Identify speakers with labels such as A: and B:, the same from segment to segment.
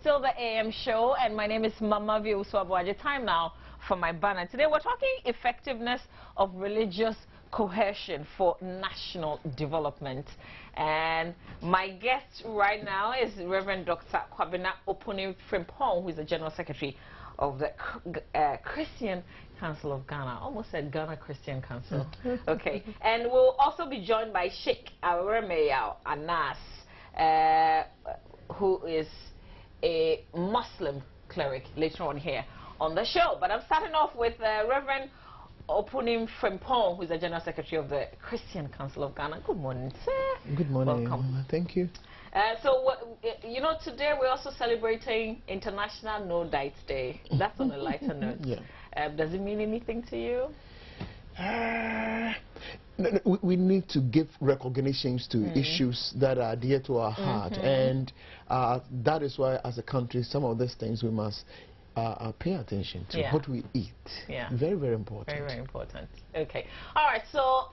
A: still the AM show, and my name is Mama Vio Swabwaje. Time now for my banner. Today we're talking effectiveness of religious cohesion for national development. And my guest right now is Reverend Dr. Kwabena Opuni Frimpong, who is the General Secretary of the Christian Council of Ghana. Almost said Ghana Christian Council. Okay. And we'll also be joined by Sheikh Aweremeyao Anas, who is a Muslim cleric, later on here on the show. But I'm starting off with Reverend Opuni Frimpong, who is the General Secretary of the Christian Council of Ghana. Good morning, sir.
B: Good morning.
A: Welcome.
B: Thank you.
A: You know, today we're also celebrating International No Diet Day. That's on a lighter note.
B: Yeah.
A: Does it mean anything to you?
B: We need to give recognitions to issues that are dear to our heart, and that is why, as a country, some of these things we must pay attention to. What we eat. Yeah. Very, very important.
A: Very, very important. Okay. All right. So,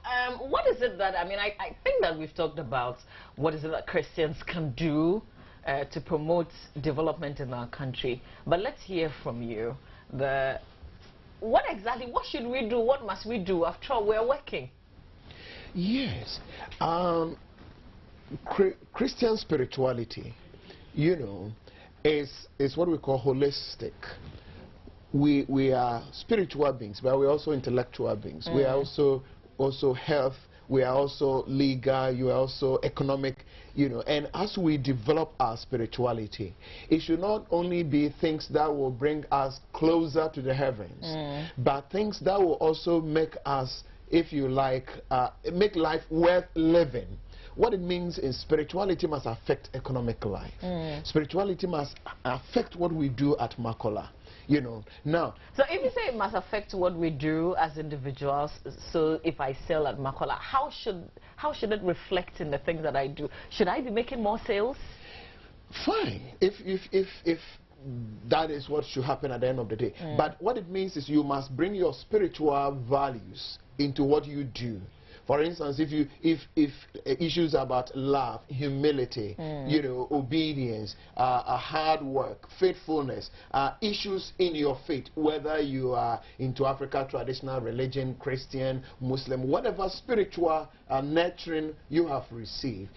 A: what is it that, I mean, I think that we've talked about what is it that Christians can do to promote development in our country. But let's hear from you. What should we do? What must we do? After all, we're working.
B: Yes. Christian spirituality, you know, is what we call holistic. We are spiritual beings, but we're also intellectual beings. We are also health. We are also legal. You are also economic. You know, and as we develop our spirituality, it should not only be things that will bring us closer to the heavens, but things that will also make us, if you like, make life worth living. What it means is spirituality must affect economic life. Spirituality must affect what we do at Makola. You know, now.
A: So if you say it must affect what we do as individuals, so if I sell at Makola, how should it reflect in the things that I do? Should I be making more sales?
B: Fine, if that is what should happen at the end of the day. But what it means is you must bring your spiritual values into what you do. For instance, if issues about love, humility, you know, obedience, hard work, faithfulness, issues in your faith, whether you are into Africa traditional religion, Christian, Muslim, whatever spiritual nurturing you have received,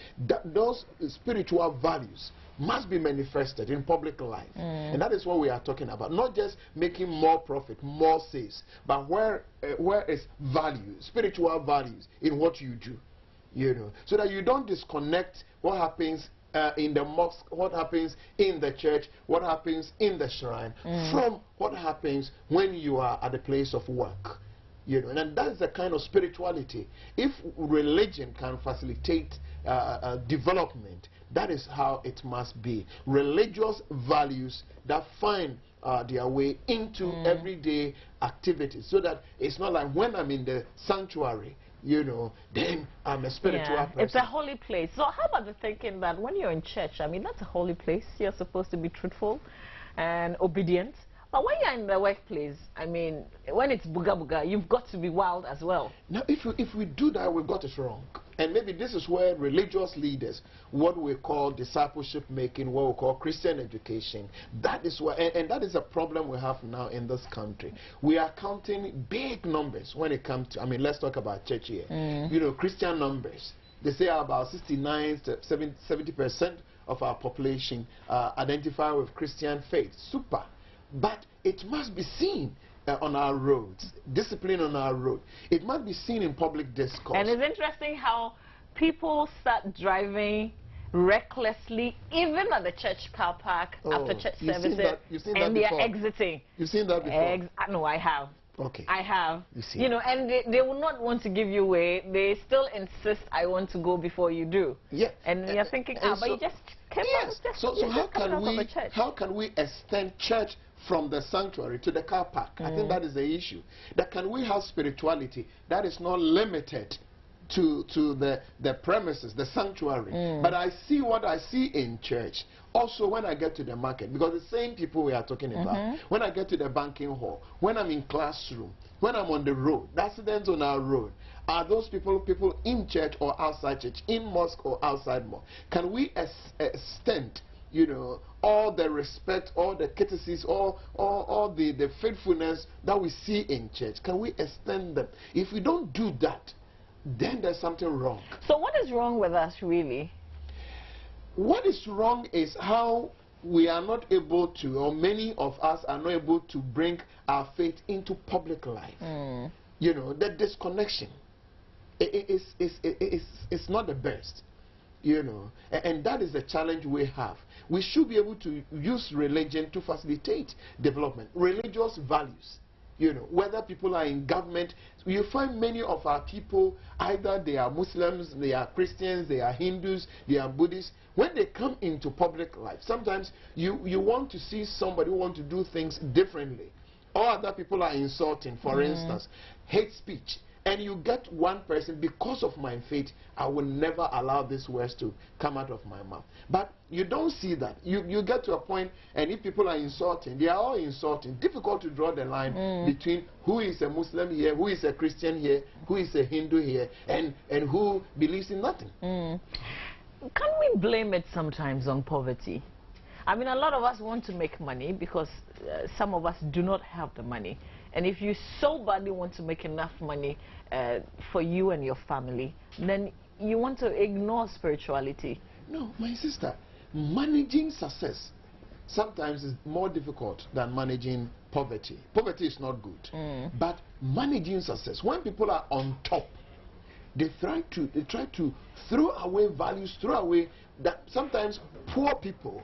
B: those spiritual values must be manifested in public life. And that is what we are talking about. Not just making more profit, more sales, but where is value, spiritual values in what you do, you know, so that you don't disconnect what happens in the mosque, what happens in the church, what happens in the shrine, from what happens when you are at the place of work. You know, and that's the kind of spirituality. If religion can facilitate development, that is how it must be. Religious values that find their way into everyday activities, so that it's not like when I'm in the sanctuary, you know, then I'm a spiritual person.
A: It's a holy place. So how about the thinking that when you're in church, I mean, that's a holy place. You're supposed to be truthful and obedient. But when you're in the workplace, I mean, when it's booga booga, you've got to be wild as well.
B: Now, if we do that, we've got it wrong. And maybe this is where religious leaders, what we call discipleship making, what we call Christian education, that is where, and that is a problem we have now in this country. We are counting big numbers when it comes to, I mean, let's talk about church here. You know, Christian numbers. They say about 69 to 70% of our population identify with Christian faith. Super. But it must be seen on our roads, discipline on our road. It must be seen in public discourse.
A: And it's interesting how people start driving recklessly, even at the church car park after church services, and they are exiting.
B: You've seen that before?
A: No, I have.
B: Okay.
A: I have.
B: You
A: know, and they will not want to give you way. They still insist, I want to go before you do.
B: Yeah.
A: And you're thinking, but you just came out.
B: So how can we extend church from the sanctuary to the car park? I think that is the issue. That can we have spirituality that is not limited to the premises, the sanctuary. But I see what I see in church. Also when I get to the market, because the same people we are talking about, when I get to the banking hall, when I'm in classroom, when I'm on the road, the accidents on our road, are those people in church or outside church, in mosque or outside mosque? Can we extend you know, all the respect, all the courtesies, all the faithfulness that we see in church? Can we extend them? If we don't do that, then there's something wrong.
A: So what is wrong with us, really?
B: What is wrong is how we are not able to, or many of us are not able to bring our faith into public life. You know, that disconnection it's not the best, you know, and that is the challenge we have. We should be able to use religion to facilitate development, religious values. You know, whether people are in government, you find many of our people, either they are Muslims, they are Christians, they are Hindus, they are Buddhists. When they come into public life, sometimes you want to see somebody who wants to do things differently. Or other people are insulting, for instance, hate speech. And you get one person, because of my faith, I will never allow these words to come out of my mouth. But you don't see that. You get to a point, and if people are insulting, they are all insulting. Difficult to draw the line between who is a Muslim here, who is a Christian here, who is a Hindu here, and who believes in nothing.
A: Can we blame it sometimes on poverty? I mean, a lot of us want to make money because some of us do not have the money. And if you so badly want to make enough money for you and your family, then you want to ignore spirituality.
B: No, my sister, managing success sometimes is more difficult than managing poverty. Poverty is not good. But managing success, when people are on top, they try to throw away values, throw away that sometimes poor people,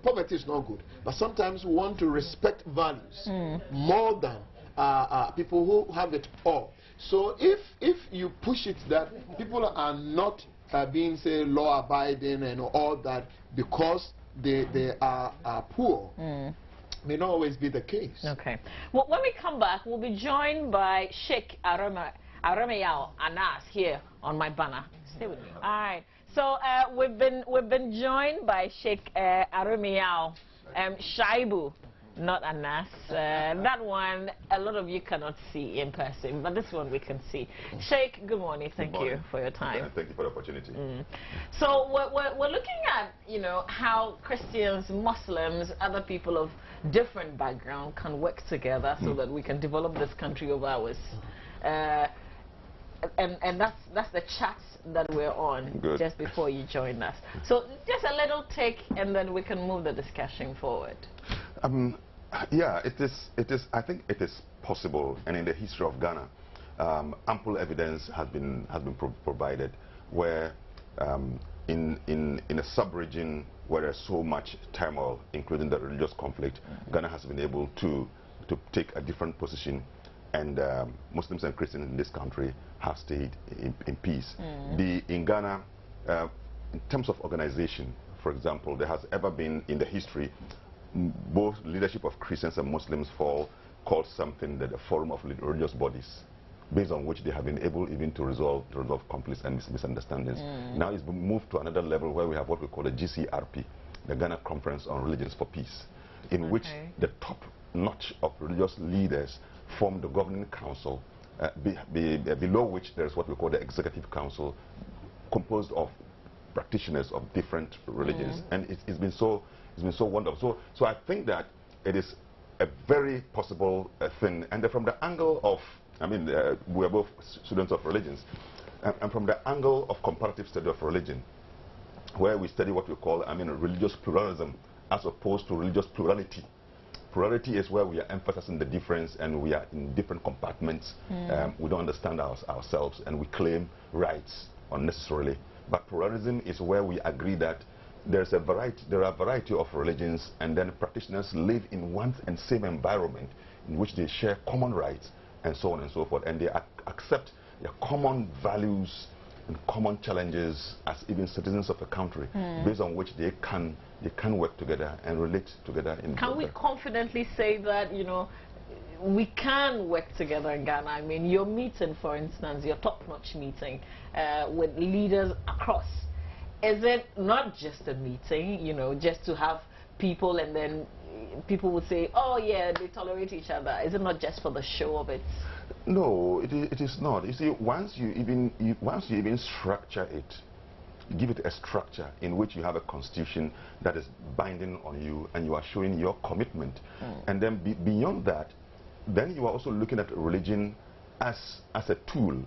B: poverty is not good, but sometimes we want to respect values more than people who have it all. So if you push it that people are not being, say, law-abiding and all that because they are poor, may not always be the case.
A: Okay. Well, when we come back, we'll be joined by Sheikh Arameyao Anas here on my banner. Stay with me. All right. So we've been joined by Sheikh Arameyao Shaibu, not Anas. That one a lot of you cannot see in person, but this one we can see. Sheikh, good morning. Thank you for your time.
C: Yeah, thank you for the opportunity.
A: So we're looking at, you know, how Christians, Muslims, other people of different background can work together so that we can develop this country of ours. And that's the chat that we're on just before you joined us. So just a little take, and then we can move the discussion forward.
C: Yeah, it is. I think it is possible, and in the history of Ghana, ample evidence has been provided where in a sub-region where there's so much turmoil, including the religious conflict, Ghana has been able to take a different position. And Muslims and Christians in this country have stayed in peace. In Ghana, in terms of organization, for example, there has ever been in the history, both leadership of Christians and Muslims called something that a forum of religious bodies, based on which they have been able even to resolve conflicts and misunderstandings. Now it's been moved to another level where we have what we call the GCRP, the Ghana Conference on Religions for Peace, in which the top notch of religious leaders form the governing council, below which there is what we call the executive council, composed of practitioners of different religions, and it's been so wonderful. So I think that it is a very possible thing, and from the angle of, I mean, we are both students of religions, and from the angle of comparative study of religion, where we study what we call, I mean, religious pluralism as opposed to religious plurality. Plurality is where we are emphasizing the difference and we are in different compartments. We don't understand ourselves and we claim rights unnecessarily. But pluralism is where we agree that there are a variety of religions, and then practitioners live in one and same environment in which they share common rights and so on and so forth, and they accept their common values and common challenges as even citizens of a country, based on which they can work together and relate together.
A: Can we confidently say that, you know, we can work together in Ghana? I mean, your meeting, for instance, your top-notch meeting with leaders across, is it not just a meeting, you know, just to have people and then people would say, oh yeah, they tolerate each other? Is it not just for the show of it?
C: No, it is not. You see, once you even structure it give it a structure in which you have a constitution that is binding on you, and you are showing your commitment. And then beyond that, then you are also looking at religion as a tool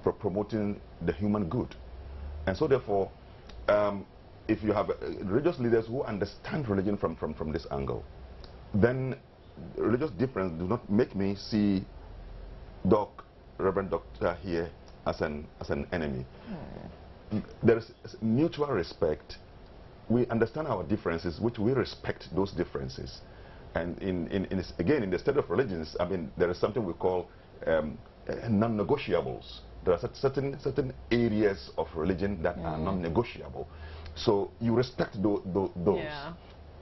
C: for promoting the human good. And so therefore, if you have religious leaders who understand religion from this angle, then religious difference do not make me see Reverend Doctor here as an enemy. There is mutual respect. We understand our differences, which we respect those differences. And again, in the state of religions, I mean, there is something we call non-negotiables. There are certain areas of religion that are non-negotiable. So you respect those.
A: Yeah.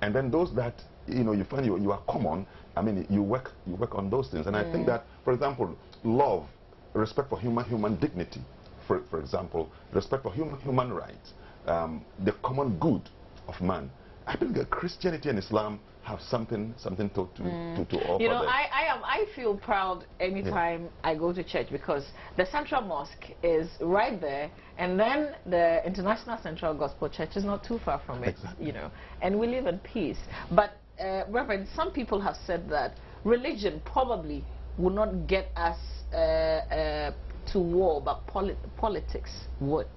C: And then those that you find you are common, I mean, you work on those things. And I think that, for example, love, respect for human dignity, for example, respect for human rights, the common good of man. I think that Christianity and Islam have something to offer.
A: You know, I feel proud anytime I go to church, because the Central Mosque is right there, and then the International Central Gospel Church is not too far from it.
C: Exactly.
A: You know, and we live in peace. But Reverend, some people have said that religion probably will not get us to war, but politics would.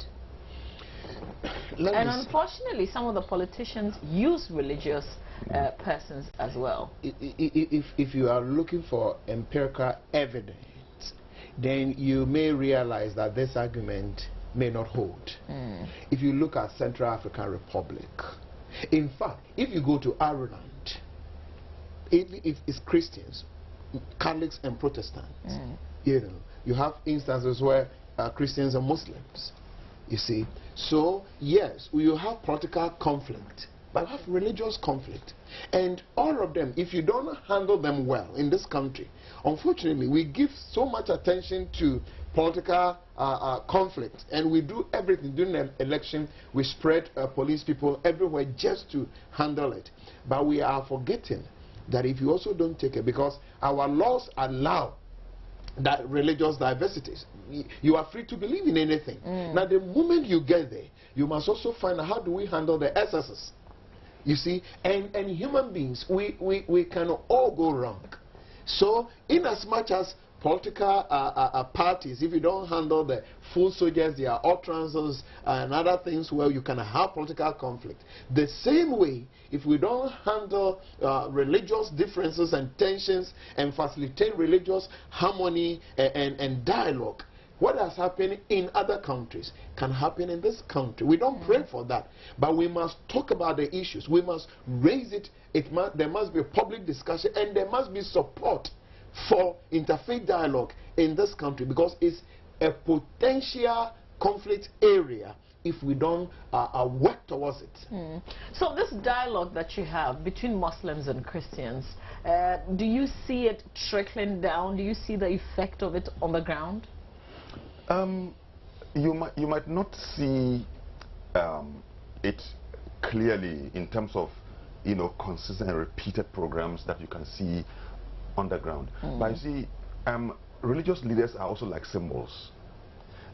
A: And unfortunately, some of the politicians use religious persons as well.
B: If you are looking for empirical evidence, then you may realize that this argument may not hold. If you look at Central African Republic, in fact, if you go to Ireland, if it's Christians, Catholics and Protestants, you have instances where Christians are Muslims. You see, so yes, you have political conflict, but you have religious conflict, and all of them, if you don't handle them well in this country, unfortunately, we give so much attention to political conflict, and we do everything during an election. We spread police people everywhere just to handle it, but we are forgetting that if you also don't take it, because our laws allow that religious diversities, you are free to believe in anything. Now, the moment you get there, you must also find out how do we handle the excesses. You see, and human beings, we can all go wrong. So, in as much as political parties, if you don't handle the full soldiers, their utterances and other things, well, you can have political conflict. The same way, if we don't handle religious differences and tensions and facilitate religious harmony and dialogue, what has happened in other countries can happen in this country. We don't pray for that, but we must talk about the issues. We must raise it. There must be a public discussion, and there must be support for interfaith dialogue in this country, because it's a potential conflict area if we don't work towards it.
A: So this dialogue that you have between Muslims and Christians, do you see it trickling down? Do you see the effect of it on the ground?
C: You might not see it clearly in terms of consistent and repeated programs that you can see underground. But you see, religious leaders are also like symbols.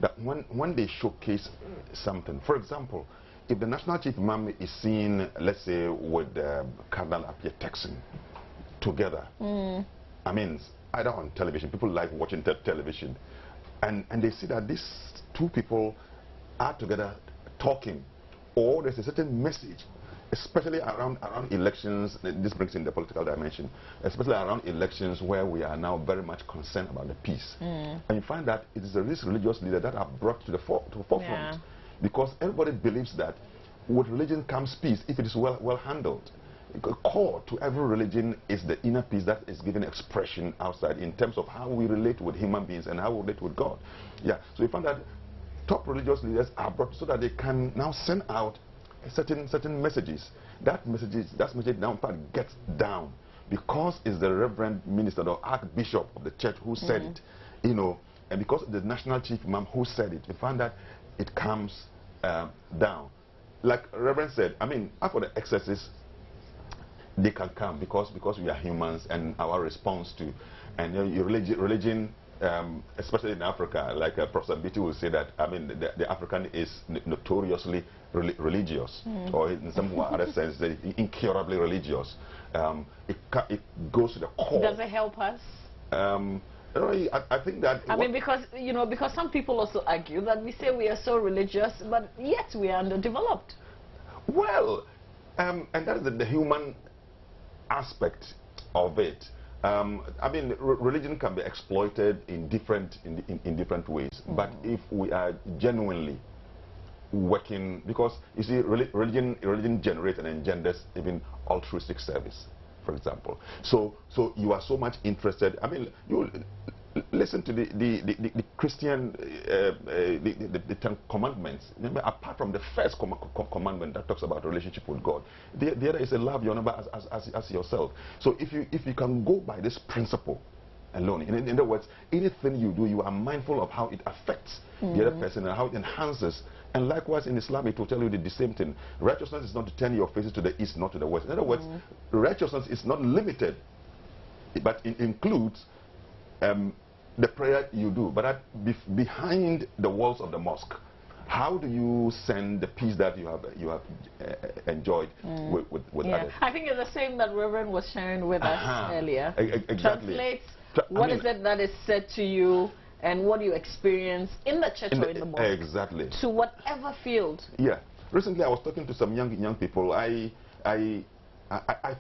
C: That when they showcase something, for example, if the national chief imam is seen, let's say, with Cardinal Appiah Texan together, I mean, either on television, people like watching television, and they see that these two people are together talking, or there's a certain message, especially around elections. This brings in the political dimension, especially around elections, where we are now very much concerned about the peace. And you find that it is this religious leader that are brought to the forefront, because everybody believes that with religion comes peace if it is well handled. Core to every religion is the inner peace that is given expression outside in terms of how we relate with human beings and how we relate with God. Yeah, so we find that top religious leaders are brought so that they can now send out certain messages. That message now in fact gets down, because it's the reverend minister or archbishop of the church who said it, and because the national chief imam who said it, we find that it comes down. Like Reverend said, I mean, after the excesses, they can come because we are humans, and our response to, and religion especially in Africa, like Professor Beatty will say that, I mean, the African is notoriously religious, or in some other sense, incurably religious. It goes to the core.
A: Does it help us?
C: I think that...
A: I mean, because some people also argue that we say we are so religious, but yet we are underdeveloped.
C: Well, and that is the human aspect of it. I mean, religion can be exploited in different ways. But if we are genuinely working, because you see, religion generates and engenders even altruistic service, for example. So you are so much interested. I mean, you listen to the Christian the Ten Commandments. Remember, apart from the first commandment that talks about relationship with God, the other is a love your neighbor as yourself. So if you can go by this principle alone, in other words, anything you do, you are mindful of how it affects the other person and how it enhances. And likewise in Islam, it will tell you the same thing. Righteousness is not to turn your faces to the east, not to the west. In other words, righteousness is not limited, but it includes the prayer you do, but behind the walls of the mosque, how do you send the peace that you have enjoyed with others?
A: I think it's the same that Reverend was sharing with us earlier.
C: Exactly.
A: Translates what is it that is said to you and what you experience in the church or in the mosque.
C: Exactly.
A: To whatever field.
C: Yeah. Recently, I was talking to some young people. I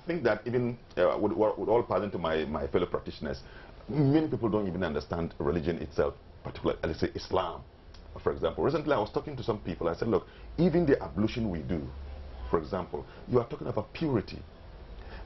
C: think that even with all pardon to my fellow practitioners, many people don't even understand religion itself, particularly, let's say, Islam, for example. Recently, I was talking to some people. I said, look, even the ablution we do, for example, you are talking about purity.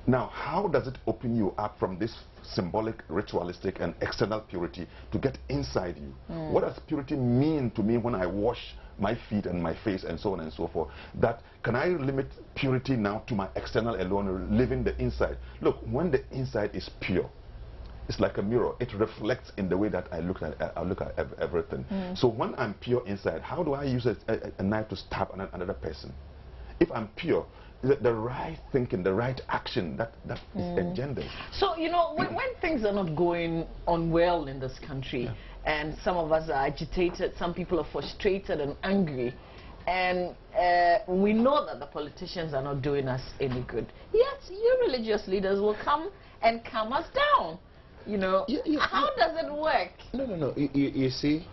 C: Now, how does it open you up from this symbolic, ritualistic, and external purity to get inside you? What does purity mean to me when I wash my feet and my face and so on and so forth? That can I limit purity now to my external alone, leaving the inside? Look, when the inside is pure, it's like a mirror. It reflects in the way that I look at everything. So when I'm pure inside, how do I use a knife to stab another person? If I'm pure, the right thinking, the right action that is engendered.
A: So, you know, when things are not going on well in this country, and some of us are agitated, some people are frustrated and angry, and we know that the politicians are not doing us any good, yet you religious leaders will come and calm us down. You know, how does it work?
B: No. You see,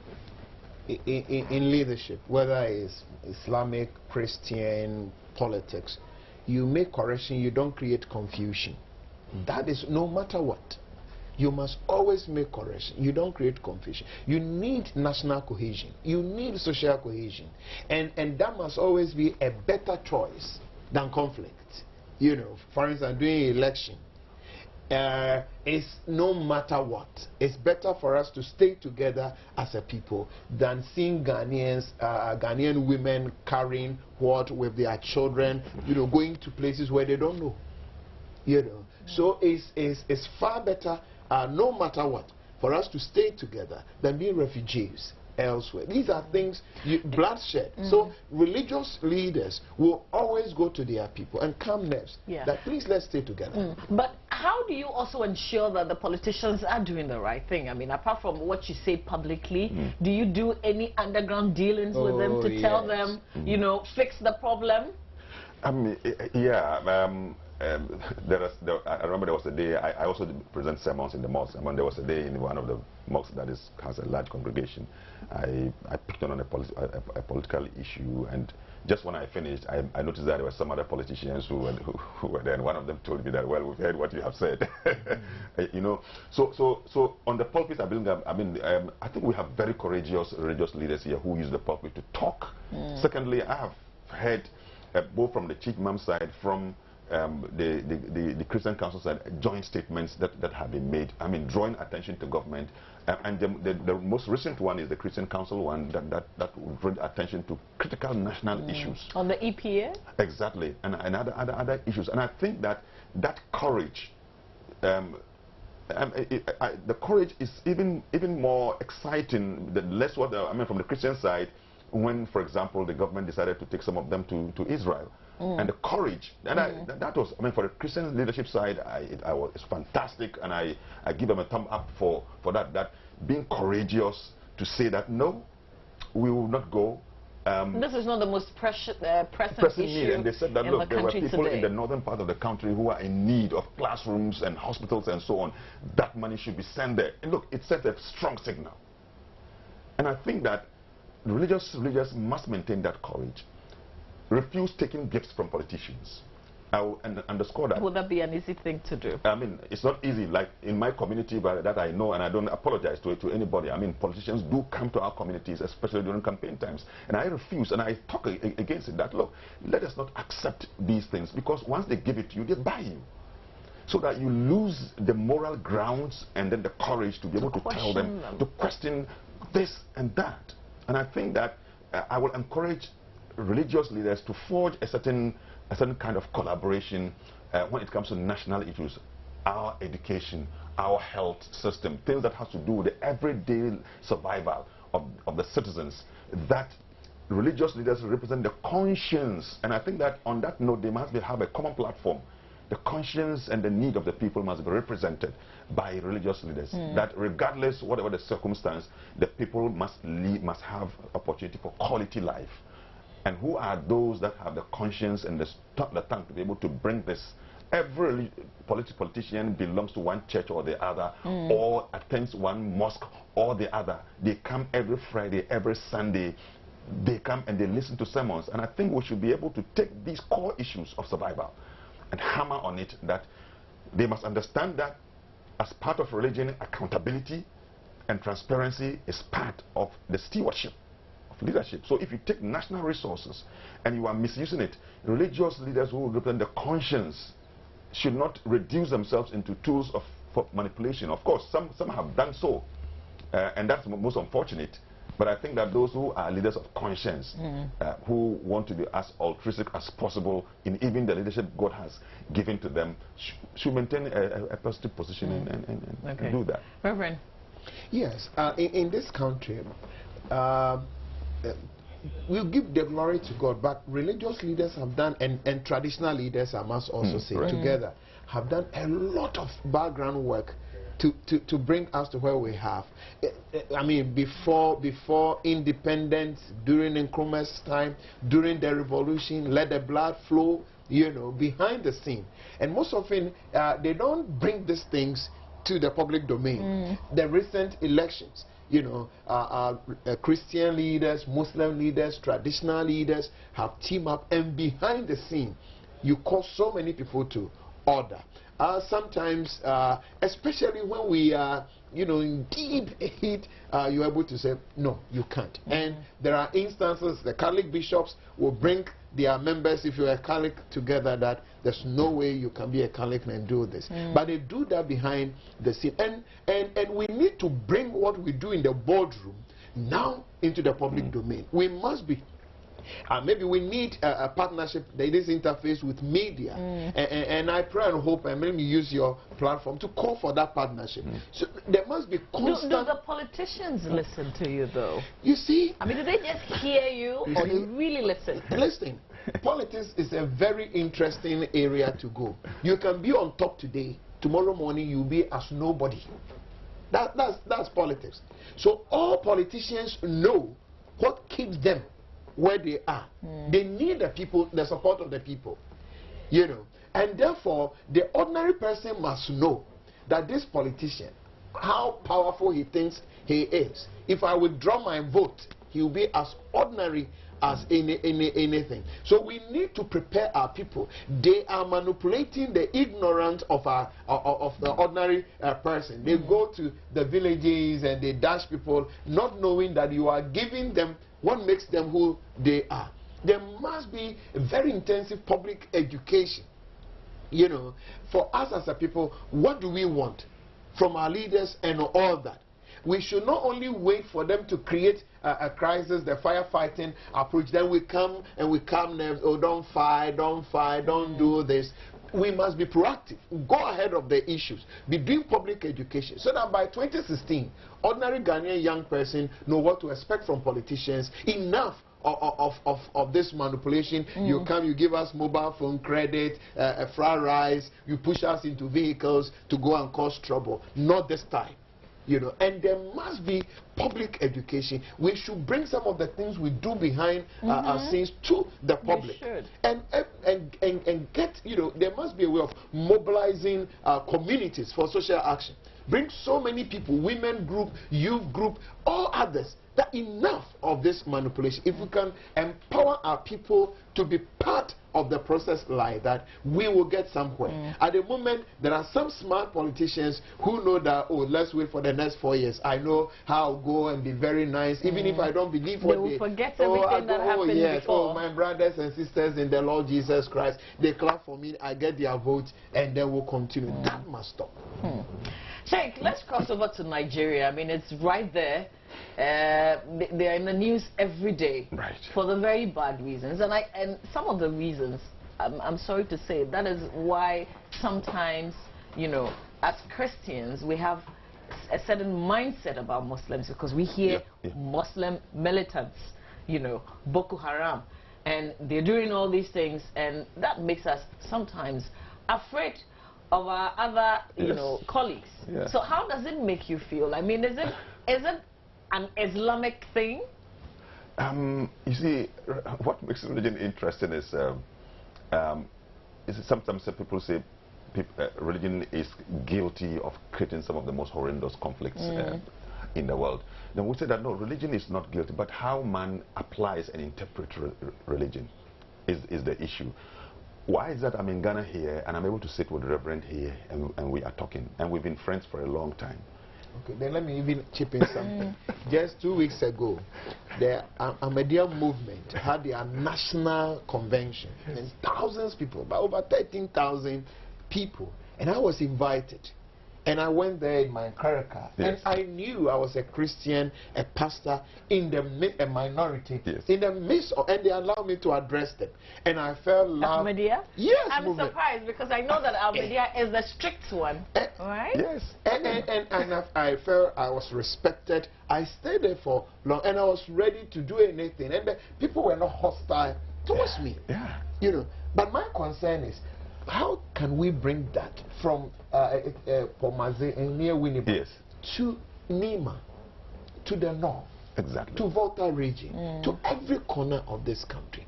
B: in leadership, whether it's Islamic, Christian, politics, you make correction, you don't create confusion. That is no matter what. You must always make correction. You don't create confusion. You need national cohesion. You need social cohesion. And that must always be a better choice than conflict. You know, for instance, during election, it's no matter what. It's better for us to stay together as a people than seeing Ghanaian women carrying what with their children, you know, going to places where they don't know. You know, so it's far better, no matter what, for us to stay together than being refugees elsewhere. These are things, bloodshed. So religious leaders will always go to their people and calm nerves. That please, let's stay together.
A: But how do you also ensure that the politicians are doing the right thing? I mean, apart from what you say publicly, do you do any underground dealings with them to tell them, you know, fix the problem?
C: I mean, I remember there was a day, I also present sermons in the mosque. I mean, there was a day in one of the mosques that has a large congregation. I picked on a political issue, and just when I finished, I noticed that there were some other politicians who were there, and one of them told me that, well, we've heard what you have said. You know, so on the pulpit, I think we have very courageous religious leaders here who use the pulpit to talk. Secondly, I have heard both from the chief imam side, from the Christian Council side, joint statements that have been made, I mean, drawing attention to government. And the most recent one is the Christian Council one that drew attention to critical national issues.
A: On the EPA?
C: Exactly, and other issues. And I think that courage, the courage is even more exciting, less what I mean from the Christian side, when, for example, the government decided to take some of them to Israel. And the courage, and that was, I mean, for the Christian leadership side, it's fantastic, and I give them a thumb up for that. That being courageous to say that no, we will not go.
A: This is not the most pressing
C: Pressing need,
A: issue
C: and they said that
A: in
C: look,
A: the
C: there were
A: country
C: people
A: today.
C: in the northern part of the country who are in need of classrooms and hospitals and so on. That money should be sent there. And look, it sent a strong signal. And I think that religious leaders must maintain that courage. Refuse taking gifts from politicians. I will underscore that.
A: Would that be an easy thing to do?
C: I mean, it's not easy. Like in my community that I know, and I don't apologize to anybody. I mean, politicians do come to our communities, especially during campaign times. And I refuse, and I talk against it, that, look, let us not accept these things, because once they give it to you, they buy you. So that you lose the moral grounds and then the courage to be able to tell them, to question this and that. And I think that I will encourage religious leaders to forge a certain kind of collaboration when it comes to national issues, our education, our health system, things that have to do with the everyday survival of the citizens, that religious leaders represent the conscience. And I think that on that note, they must have a common platform. The conscience and the need of the people must be represented by religious leaders. That regardless, whatever the circumstance, the people must have opportunity for quality life. And who are those that have the conscience and the tongue to be able to bring this? Every politician belongs to one church or the other, or attends one mosque or the other. They come every Friday, every Sunday. They come and they listen to sermons. And I think we should be able to take these core issues of survival and hammer on it, that they must understand that as part of religion, accountability and transparency is part of the stewardship leadership. So if you take national resources and you are misusing it, religious leaders who represent the conscience should not reduce themselves into tools for manipulation. Of course, some have done so, and that's most unfortunate. But I think that those who are leaders of conscience, who want to be as altruistic as possible in even the leadership God has given to them, should maintain a positive position and do that.
A: Reverend?
B: Yes, in this country, we'll give the glory to God, but religious leaders have done, and traditional leaders, I must also say, together, have done a lot of background work to bring us to where we have. I mean, before independence, during Nkrumah's time, during the revolution, let the blood flow, you know, behind the scene. And most often, they don't bring these things to the public domain. The recent elections, you know, Christian leaders, Muslim leaders, traditional leaders have teamed up, and behind the scene, you call so many people to order. Sometimes, especially when we are, you know, in deep heat, you're able to say, no, you can't. And there are instances, the Catholic bishops will bring their members, if you're a Catholic, together, that there's no way you can be a Catholic and do this. But they do that behind the scene. And we need to bring what we do in the boardroom now into the public domain. We must be maybe we need a partnership, this interface with media, and I pray and hope, and maybe use your platform to call for that partnership. So there must be constant.
A: Do the politicians listen to you, though?
B: You see,
A: I mean, do they just hear you, or do they really listen?
B: Listen, politics is a very interesting area to go. You can be on top today, tomorrow morning you'll be as nobody. That's politics. So all politicians know what keeps them where they are. They need the people, the support of the people, you know. And therefore, the ordinary person must know that this politician, how powerful he thinks he is. If I withdraw my vote, he will be as ordinary as anything. So we need to prepare our people. They are manipulating the ignorance of the ordinary person. They go to the villages and they dash people, not knowing that you are giving them what makes them who they are. There must be a very intensive public education, you know, for us as a people. What do we want from our leaders and all that? We should not only wait for them to create a crisis, the firefighting approach, then we come and we calm them, oh, don't fight, don't do this. We must be proactive. Go ahead of the issues. Be doing public education so that by 2016, ordinary Ghanaian young person know what to expect from politicians. Enough of this manipulation. You come, you give us mobile phone credit, fried rice, you push us into vehicles to go and cause trouble. Not this time. you know, and there must be public education. We should bring some of the things we do behind our scenes to the public. And get, you know, there must be a way of mobilizing communities for social action. Bring so many people, women group, youth group, all others, that enough of this manipulation. If we can empower our people to be part of the process like that, we will get somewhere. At the moment, there are some smart politicians who know that, oh, let's wait for the next 4 years. I know how I'll go and be very nice, even if I don't believe what
A: they will forget everything that happened before.
B: Oh, my brothers and sisters in the Lord Jesus Christ, they clap for me, I get their vote, and then we'll continue. That must stop.
A: Sheikh, let's cross over to Nigeria. I mean, it's right there. They're in the news every day for the very bad reasons, and some of the reasons, I'm sorry to say, that is why sometimes, you know, as Christians we have a certain mindset about Muslims, because we hear Muslim militants, you know, Boko Haram, and they're doing all these things, and that makes us sometimes afraid of our other, you know, colleagues. So how does it make you feel? I mean, is it an Islamic thing?
C: You see, what makes religion interesting is sometimes people say religion is guilty of creating some of the most horrendous conflicts in the world. Then we say that no, religion is not guilty, but how man applies and interprets religion is the issue. Why is that I'm in Ghana here and I'm able to sit with the Reverend here and we are talking, and we've been friends for a long time?
B: Okay, then let me even chip in something. Just 2 weeks ago, the Ahmadiyya movement had their national convention, and thousands of people, about over 13,000 people, and I was invited. And I went there in my character, and I knew I was a Christian, a pastor, in a minority, in the midst of, and they allowed me to address them. And I felt love.
A: Ahmadiyya?
B: Yes,
A: I'm surprised, because I know that Ahmadiyya is the strict one, right?
B: Yes. And I felt I was respected. I stayed there for long, and I was ready to do anything. And the people were not hostile towards me. You know, but my concern is, how can we bring that from Pomaze and near Winnipeg to Nima, to the north, to Volta region, to every corner of this country?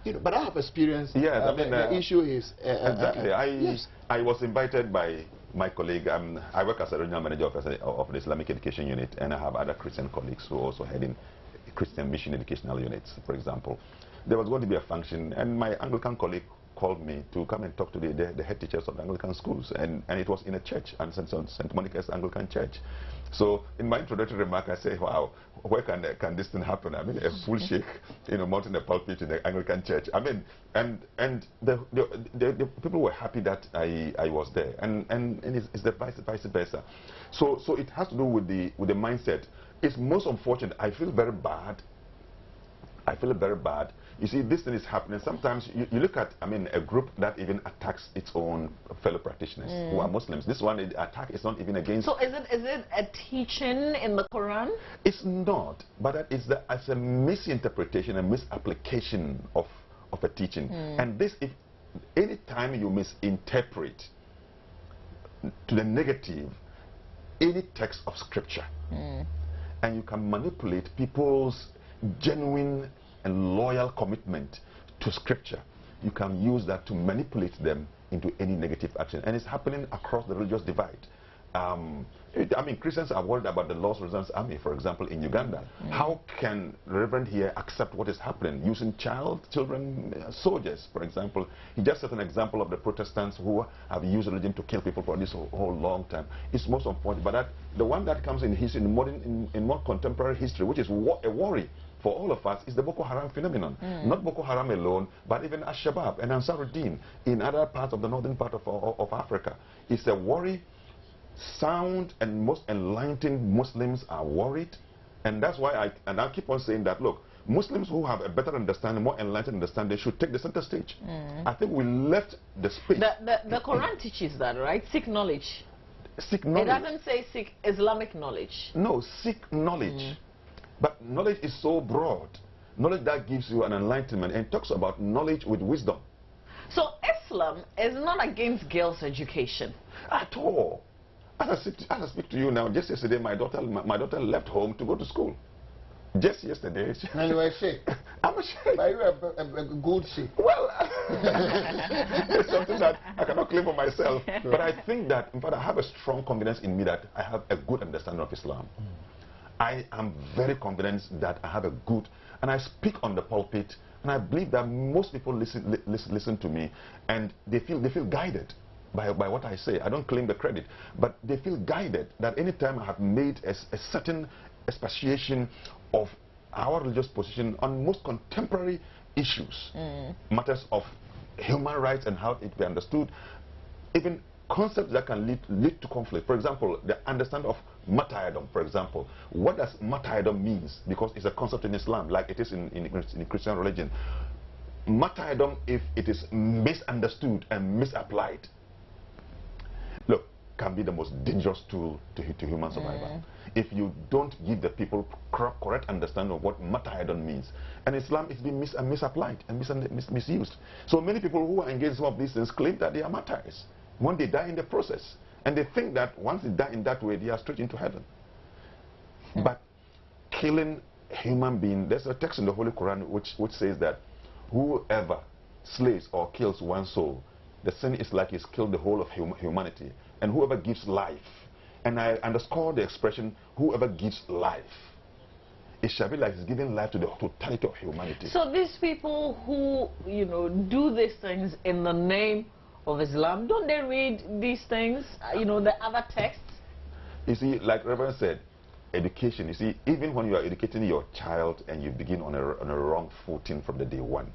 B: You know, but I have experience.
C: I mean,
B: the issue is
C: exactly. I was invited by my colleague. I work as a regional manager of the Islamic Education Unit, and I have other Christian colleagues who also head in Christian Mission Educational Units, for example. There was going to be a function, and my Anglican colleague called me to come and talk to the head teachers of the Anglican schools, and it was in a church, and St. Monica's Anglican Church. So in my introductory remark, I say, wow, where can this thing happen? I mean, a full sheikh, you know, mounting a pulpit in the Anglican Church. I mean, and the people were happy that I was there, and it's the vice versa. So it has to do with the mindset. It's most unfortunate. I feel very bad. You see, this thing is happening. Sometimes you look at, I mean, a group that even attacks its own fellow practitioners who are Muslims. This one, the attack is not even against...
A: So is it a teaching in the Quran?
C: It's not, but it's a misinterpretation, a misapplication of a teaching. And this, if any time you misinterpret to the negative any text of scripture, and you can manipulate people's genuine and loyal commitment to scripture, you can use that to manipulate them into any negative action. And it's happening across the religious divide. I mean, Christians are worried about the Lord's Resistance Army, for example, in Uganda. How can the Reverend here accept what is happening, using children, soldiers, for example? He just set an example of the Protestants who have used religion to kill people for this whole long time. It's most unfortunate, but the one that comes in history, in more contemporary history, which is a worry for all of us, is the Boko Haram phenomenon. Not Boko Haram alone, but even Al-Shabaab and Ansar-ud-Din in other parts of the northern part of Africa. It's a worry. Sound and most enlightened Muslims are worried, and that's why I keep on saying that, look, Muslims who have a better understanding, more enlightened understanding, should take the center stage. I think we left the space.
A: The Quran teaches that, right? Seek knowledge.
C: Seek knowledge.
A: It doesn't say seek Islamic knowledge.
C: No, seek knowledge. But knowledge is so broad. Knowledge that gives you an enlightenment, and talks about knowledge with wisdom. So
A: Islam is not against girls' education?
C: At all. as I speak to you now, just yesterday my daughter left home to go to school. Just yesterday.
B: And you were sick.
C: I'm a sheikh.
B: But you are a good sheikh.
C: Well, it's something that I cannot claim for myself. But I think that, in fact, I have a strong confidence in me that I have a good understanding of Islam. I am very confident that I have a good, and I speak on the pulpit, and I believe that most people listen to me, and they feel guided by what I say. I don't claim the credit, but they feel guided that anytime I have made a certain expatiation of our religious position on most contemporary issues, matters of human rights and how it be understood, even concepts that can lead to conflict. For example, the understanding of martyrdom, for example. What does martyrdom means? Because it's a concept in Islam, like it is in Christian religion. Martyrdom, if it is misunderstood and misapplied, look, can be the most dangerous tool to human survival. If you don't give the people correct understanding of what martyrdom means. And Islam is being misapplied and misused. So many people who are engaged in some of these things claim that they are martyrs when they die in the process. And they think that once they die in that way, they are straight into heaven. But killing human being, there's a text in the Holy Quran which says that whoever slays or kills one soul, the sin is like he's killed the whole of humanity. And whoever gives life, and I underscore the expression, whoever gives life, it shall be like he's giving life to the totality of humanity.
A: So these people who, you know, do these things in the name of Islam, don't they read these things, you know, the other texts?
C: You see, like Reverend said, education, you see, even when you are educating your child and you begin on a wrong footing from the day one,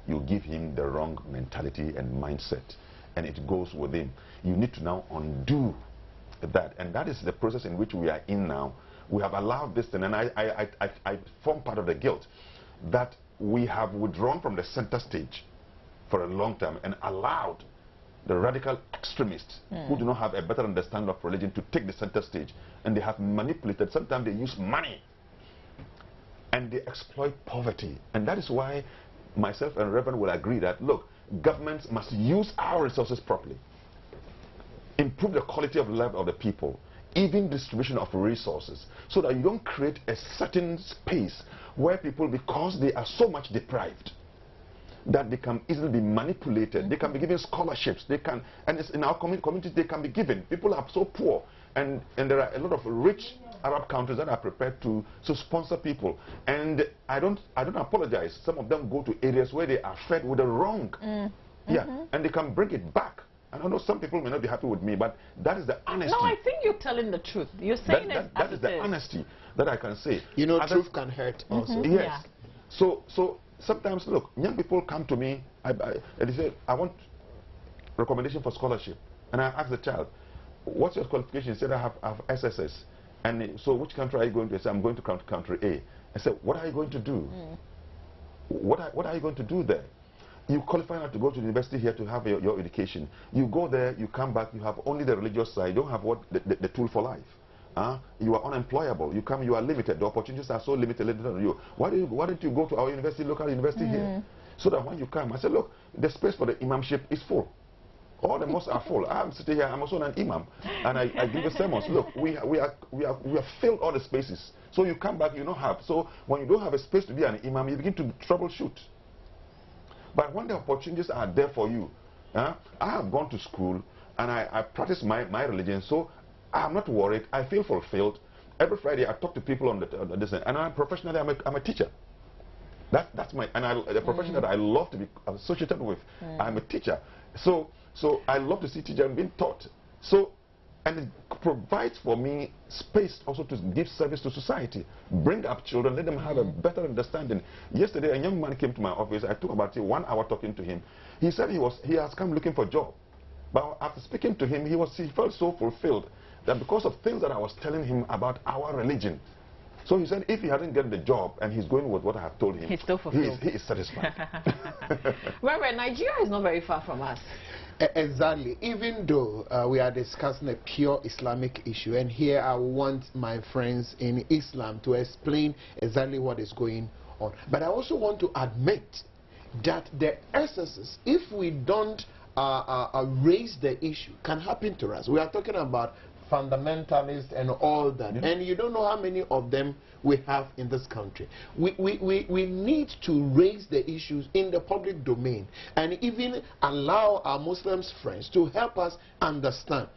C: you give him the wrong mentality and mindset, and it goes with him. You need to now undo that, and that is the process in which we are in now. We have allowed this thing, and I form part of the guilt that we have withdrawn from the center stage for a long time and allowed the radical extremists who do not have a better understanding of religion to take the center stage, and they have manipulated. Sometimes they use money and they exploit poverty, and that is why myself and Reverend will agree that, look, governments must use our resources properly, improve the quality of life of the people, even distribution of resources, so that you don't create a certain space where people, because they are so much deprived, that they can easily be manipulated. They can be given scholarships. They can, and it's in our communities they can be given. People are so poor, and there are a lot of rich Arab countries that are prepared to sponsor people. And I don't apologize. Some of them go to areas where they are fed with the wrong, and they can bring it back. And I know some people may not be happy with me, but that is the honesty.
A: No, I think you're telling the truth. You're saying
C: that is the honesty that I can say.
B: You know, truth can hurt also.
C: Yes. Yeah. So sometimes, look, young people come to me and they say, I want recommendation for scholarship. And I ask the child, what's your qualification? He said, I have SSS. And so which country are you going to? I said, I'm going to country A. I said, what are you going to do? What are you going to do there? You qualify now to go to the university here to have your education. You go there, you come back, you have only the religious side. You don't have the tool for life. You are unemployable. You come, you are limited. The opportunities are so limited on you. Why don't you go to our university, local university here? So that when you come, I said, look, the space for the imamship is full. All the mosques are full. I'm sitting here, I'm also an imam, and I give a sermons. Look, we have filled all the spaces. So you come back, you don't have. So when you don't have a space to be an imam, you begin to troubleshoot. But when the opportunities are there for you, I have gone to school and I practice my religion, so I'm not worried. I feel fulfilled. Every Friday I talk to people on this, and I'm professionally I'm a teacher. That's my the profession that I love to be associated with. I'm a teacher, so I love to see teachers being taught. So, and it provides for me space also to give service to society, bring up children, let them have a better understanding. Yesterday, a young man came to my office. I took about 1 hour talking to him. He said he has come looking for a job, but after speaking to him, he felt so fulfilled that because of things that I was telling him about our religion. So he said if he hadn't gotten the job and he's going with what I have told him,
A: he's still fulfilled.
C: He is satisfied.
A: Remember, Nigeria is not very far from us.
B: Exactly. Even though we are discussing a pure Islamic issue, and here I want my friends in Islam to explain exactly what is going on. But I also want to admit that the excesses, if we don't raise the issue, can happen to us. We are talking about fundamentalists and all that.
C: Yeah.
B: And you don't know how many of them we have in this country. We need to raise the issues in the public domain and even allow our Muslim friends to help us understand.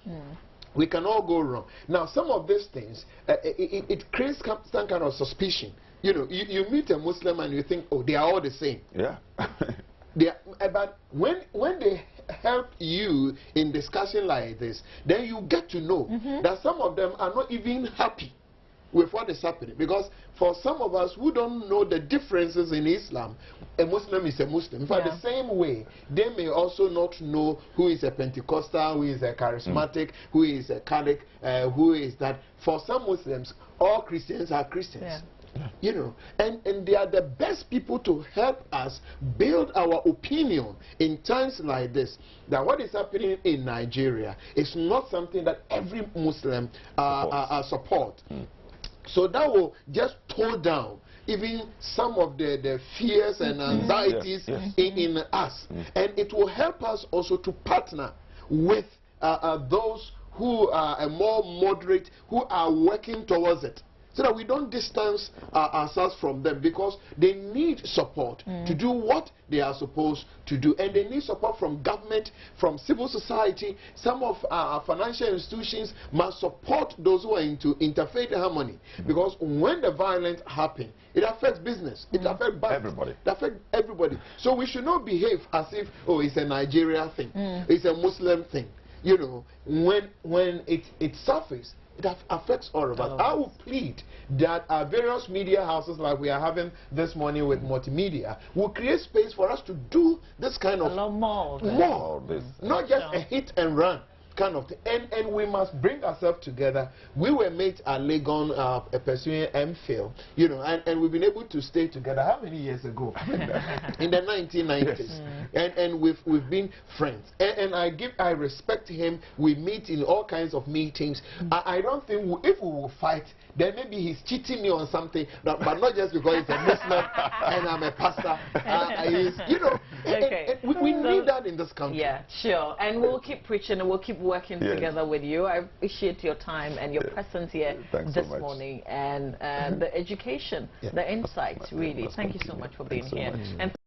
B: We can all go wrong. Now, some of these things, it creates some kind of suspicion. You know, you meet a Muslim and you think, oh, they are all the same.
C: Yeah.
B: But when they help you in discussion like this, then you get to know that some of them are not even happy with what is happening. Because for some of us who don't know the differences in Islam, a Muslim is a Muslim. In fact, the same way, they may also not know who is a Pentecostal, who is a charismatic, who is a Catholic, who is that. For some Muslims, all Christians are Christians.
A: Yeah.
B: You know, and they are the best people to help us build our opinion in times like this. That what is happening in Nigeria is not something that every Muslim support. So that will just tone down even some of the fears and anxieties in us. And it will help us also to partner with those who are more moderate, who are working towards it, so that we don't distance ourselves from them, because they need support to do what they are supposed to do. And they need support from government, from civil society. Some of our financial institutions must support those who are into interfaith harmony, because when the violence happens, it affects business, it affects banks,
C: everybody.
B: It affects everybody. So we should not behave as if, oh, it's a Nigeria thing, it's a Muslim thing. You know, when it suffers, it affects all of us. I will plead that our various media houses, like we are having this morning with multimedia, will create space for us to do this kind of
A: more.
B: Not just a hit and run kind of thing. And we must bring ourselves together. We were mates at Legon pursuing MPhil, you know, and we've been able to stay together. How many years ago? In the 1990s. And we've been friends. And I respect him. We meet in all kinds of meetings. I don't think if we will fight, then maybe he's cheating me on something, but not just because he's a Muslim and I'm a pastor. You know, we need that in this country.
A: Yeah, sure. And we'll keep preaching and we'll keep working together with you. I appreciate your time and your presence here this morning, and the education, the insights, really. Thank you so much for being here. And